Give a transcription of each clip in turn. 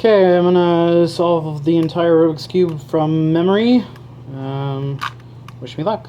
Okay, I'm gonna solve the entire Rubik's Cube from memory. Wish me luck.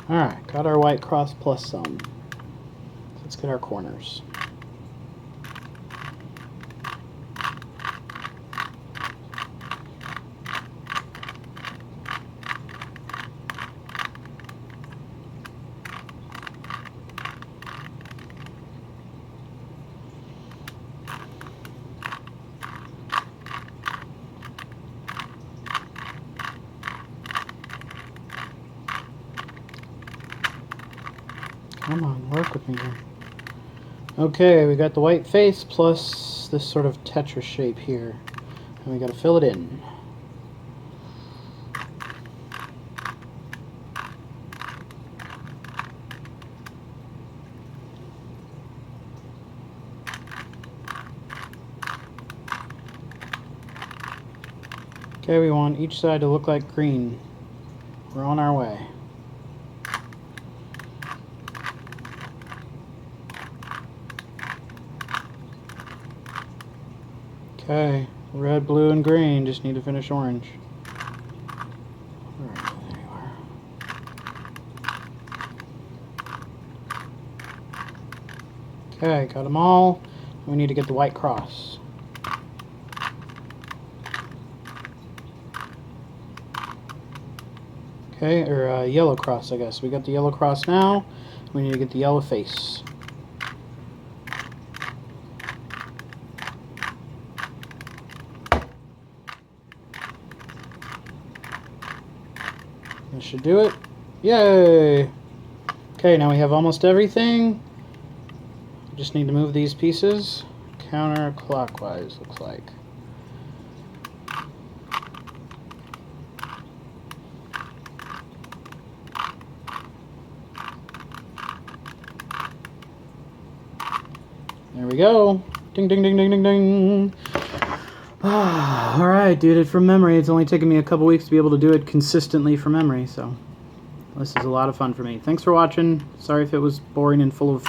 Alright, got our white cross plus some. Let's get our corners. Come on, work with me here. Okay, we got the white face plus this sort of Tetris shape here. And we gotta fill it in. Okay, we want each side to look like green. We're on our way. Okay, red, blue, and green. Just need to finish orange. Alright, there you are. Okay, got them all. We need to get the white cross. Okay, or yellow cross, I guess. We got the yellow cross now. We need to get the yellow face. That should do it. Yay! Okay, now we have almost everything. We just need to move these pieces counterclockwise, looks like. There we go. Ding, ding, ding, ding, ding, ding. Alright, did it from memory. It's only taken me a couple weeks to be able to do it consistently from memory, so this is a lot of fun for me. Thanks for watching. Sorry if it was boring and full of